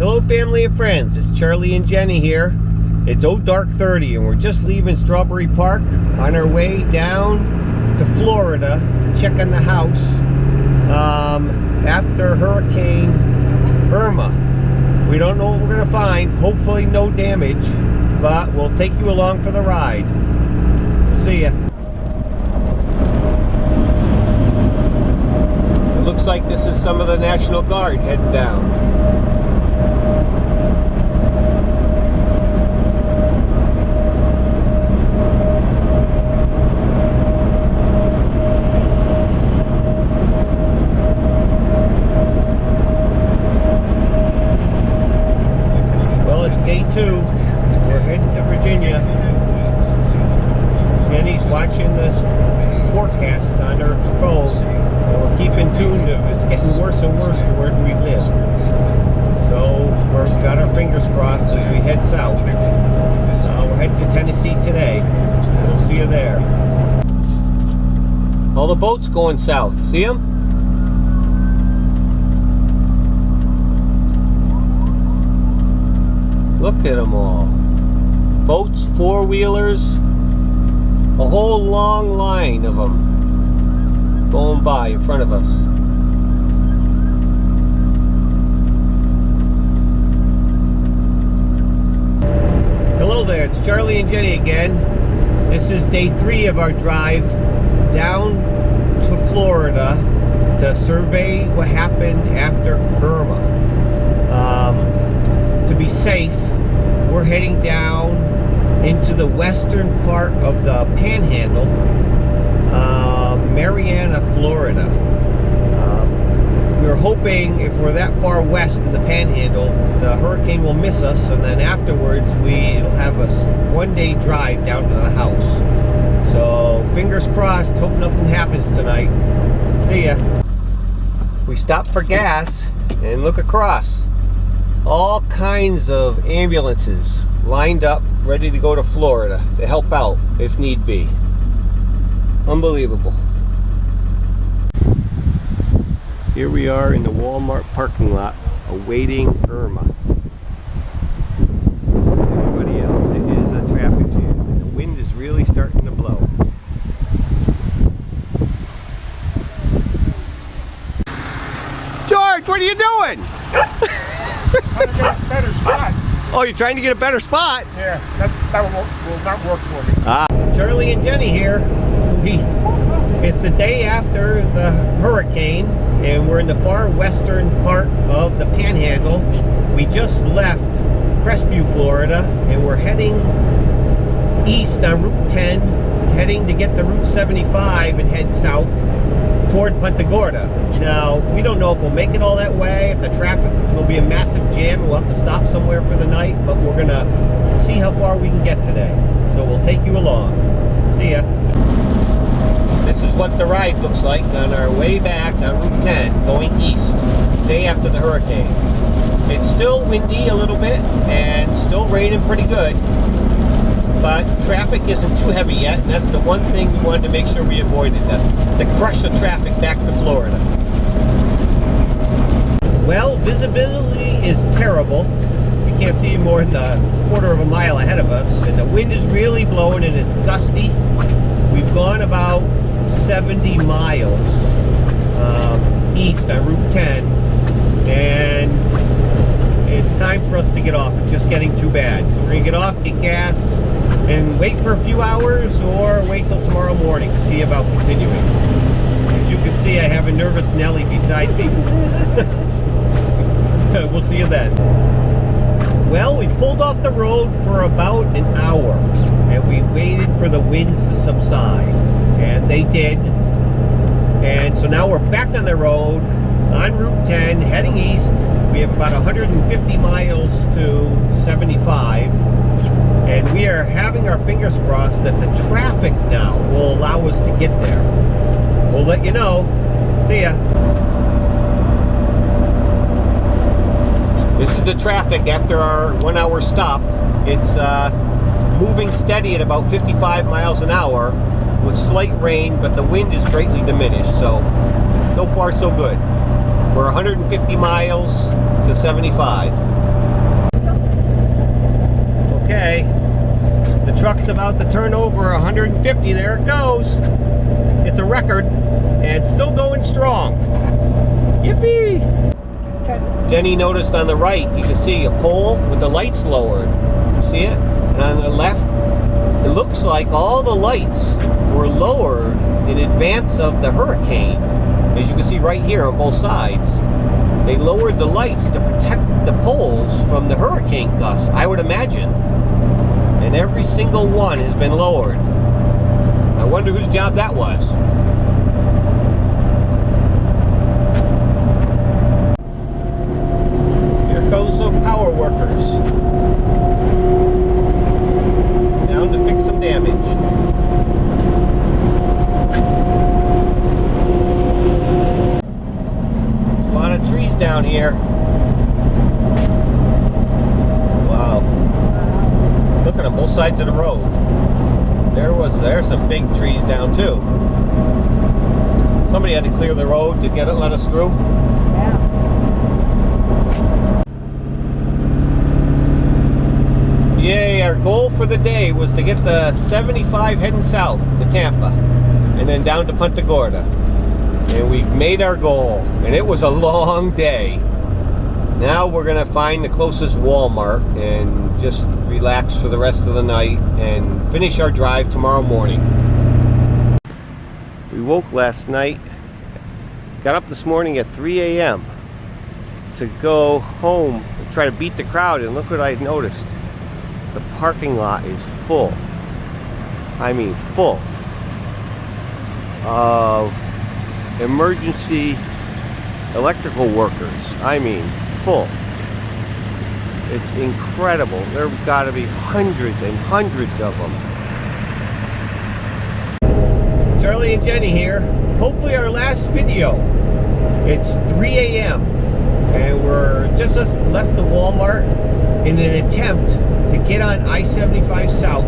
Hello family and friends, it's Charlie and Jenny here. It's dark 30 and we're just leaving Strawberry Park on our way down to Florida to check on the house after Hurricane Irma. We don't know what we're going to find, hopefully no damage, but we'll take you along for the ride. We'll see ya. It looks like this is some of the National Guard heading down. Day 2, we're heading to Virginia. Jenny's watching the forecast on her phone, and we're keeping tuned to it's getting worse and worse to where we live. So we've got our fingers crossed as we head south. We're heading to Tennessee today. We'll see you there. All the boats going south. See them? Look at them all. Boats, four-wheelers, a whole long line of them going by in front of us. Hello there, it's Charlie and Jenny again. This is day 3 of our drive down to Florida to survey what happened after Irma. To be safe, we're heading down into the western part of the Panhandle, Marianna, Florida. We're hoping if we're that far west in the Panhandle, the hurricane will miss us, and then afterwards we'll have a one-day drive down to the house. So fingers crossed, hope nothing happens tonight. See ya. We stopped for gas and look across. All kinds of ambulances lined up, ready to go to Florida to help out if need be. Unbelievable. Here we are in the Walmart parking lot awaiting Irma. Everybody else, it is a traffic jam. And the wind is really starting to blow. George, what are you doing? Trying to get a better spot. Oh, you're trying to get a better spot? Yeah, that will not work for me. Charlie and Jenny here. It's the day after the hurricane, and we're in the far western part of the Panhandle. We just left Crestview, Florida, and we're heading east on Route 10, heading to get to Route 75 and head south toward Punta Gorda. Now, we don't know if we'll make it all that way, if the traffic will be a massive jam and we'll have to stop somewhere for the night, but we're gonna see how far we can get today. So we'll take you along. See ya. This is what the ride looks like on our way back on Route 10, going east, day after the hurricane. It's still windy a little bit and still raining pretty good, but traffic isn't too heavy yet, and that's the one thing we wanted to make sure we avoided, the crush of traffic back to Florida. Well, visibility is terrible. We can't see more than a quarter of a mile ahead of us, and the wind is really blowing and it's gusty. We've gone about 70 miles east on Route 10, and it's time for us to get off. It's just getting too bad. So we're going to get off, get gas, and wait for a few hours, or wait till tomorrow morning to see about continuing. As you can see, I have a nervous Nelly beside me. We'll see you then. Well, we pulled off the road for about an hour, and we waited for the winds to subside, and they did. And so now we're back on the road on Route 10, heading east. We have about 150 miles to 75, and we are having our fingers crossed that the traffic now will allow us to get there. We'll let you know. See ya. This is the traffic after our 1 hour stop. It's moving steady at about 55 miles an hour with slight rain, but the wind is greatly diminished, so far so good. We're 150 miles to 75. Okay, the truck's about to turn over 150. There it goes. It's a record, and still going strong. Yippee! Jenny noticed on the right, you can see a pole with the lights lowered. See it? And on the left, it looks like all the lights were lowered in advance of the hurricane. As you can see right here on both sides, they lowered the lights to protect the poles from the hurricane gusts, I would imagine. And every single one has been lowered. I wonder whose job that was. Here goes the power workers. Down to fix some damage. There's a lot of trees down here. Wow. Looking on both sides of the road. There's some big trees down too. Somebody had to clear the road to let us through. Yeah. Yay, our goal for the day was to get the 75 heading south to Tampa and then down to Punta Gorda. And we've made our goal, and it was a long day. Now we're gonna find the closest Walmart and just relax for the rest of the night and finish our drive tomorrow morning. We woke last night, got up this morning at 3 a.m. to go home and try to beat the crowd, and look what I noticed. The parking lot is full. I mean full of emergency electrical workers. I mean full. It's incredible. There have got to be hundreds and hundreds of them. Charlie and Jenny here. Hopefully our last video. It's 3 a.m. and we're just left the Walmart in an attempt to get on I-75 South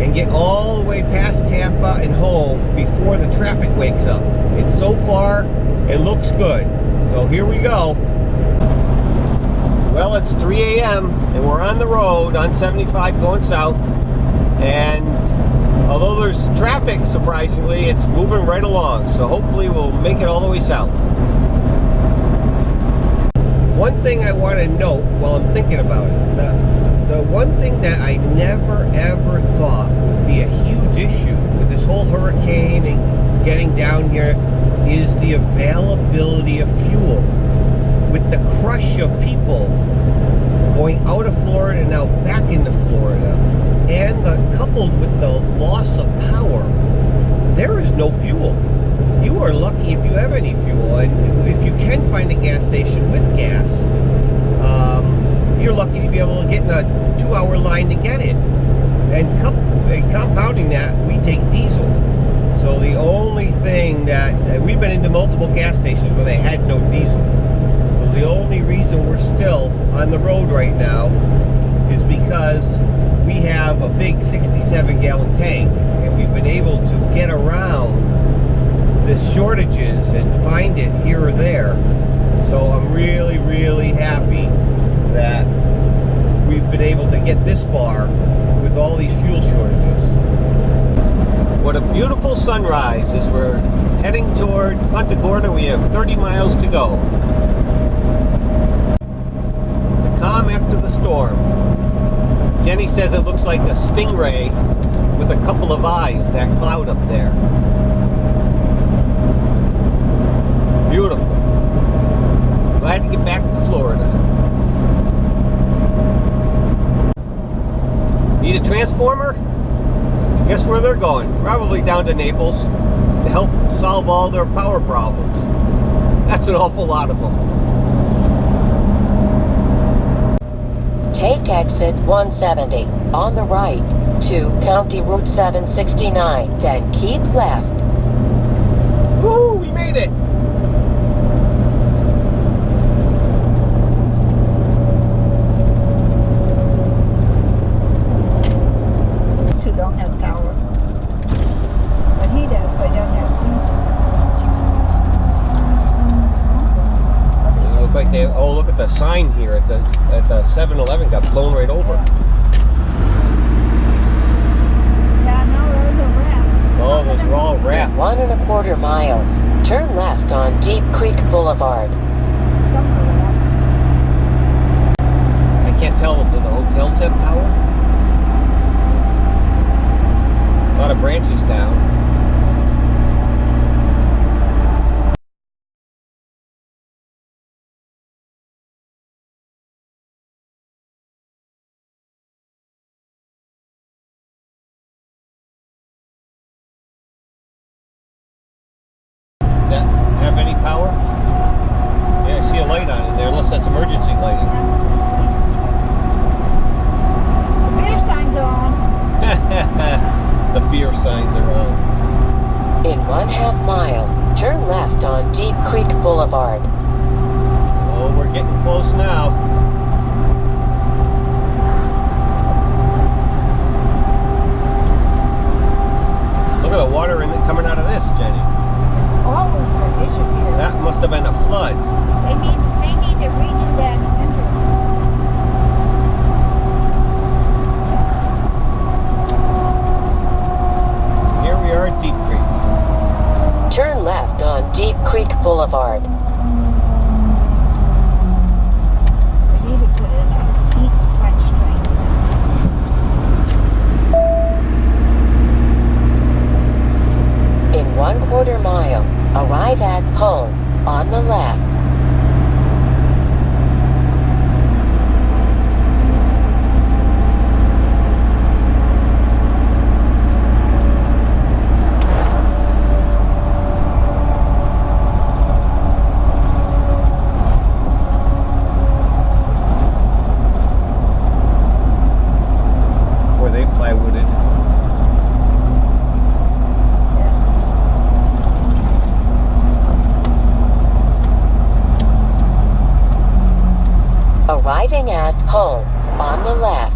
and get all the way past Tampa and home before the traffic wakes up. And so far, it looks good. So here we go. Well, it's 3 a.m. and we're on the road on 75 going south. And although there's traffic, surprisingly, it's moving right along. So hopefully we'll make it all the way south. One thing I want to note while I'm thinking about it, the one thing that I never ever thought would be a huge issue with this whole hurricane and getting down here is the availability of fuel. With the crush of people going out of Florida and now back into Florida, and coupled with the loss of power, there is no fuel. You are lucky if you have any fuel, and if you can find a gas station with gas, you're lucky to be able to get in a 2-hour line to get it. And compounding that, we take diesel. So the only thing that we've been into multiple gas stations where they had no diesel. So the only reason we're still on the road right now is because we have a big 67-gallon tank, and we've been able to get around the shortages and find it here or there. So I'm really, really happy that we've been able to get this far with all these fuel shortages. What a beautiful sunrise as we're heading toward Punta Gorda. We have 30 miles to go. The calm after the storm. Jenny says it looks like a stingray with a couple of eyes, that cloud up there. Beautiful. Glad to get back to Florida. Need a transformer? Guess where they're going? Probably down to Naples to help solve all their power problems. That's an awful lot of them. Take exit 170 on the right to County Route 769, then keep left. Woo, we made it! Don't have power, but he does, but he doesn't have diesel. It looks like they. Oh, look at the sign here at the 7-Eleven got blown right over. Oh, those are all wrapped. 1.25 miles. Turn left on Deep Creek Boulevard. Some of them. I can't tell if the hotels have power. A lot of branches down. Does that have any power? Yeah, I see a light on it there, unless that's emergency lighting. The beer signs are on. The beer signs are on. In 1/2 mile, turn left on Deep Creek Boulevard. Oh, we're getting close now. Look at the water coming out of this, Jenny. It's always an issue here. That must have been a flood. They need to redo that entrance. Here we are at Deep Creek. Turn left on Deep Creek Boulevard. They need to put in a deep French drain. In 1/4 mile, arrive at home on the left. Where they plywooded. Arriving at home on the left.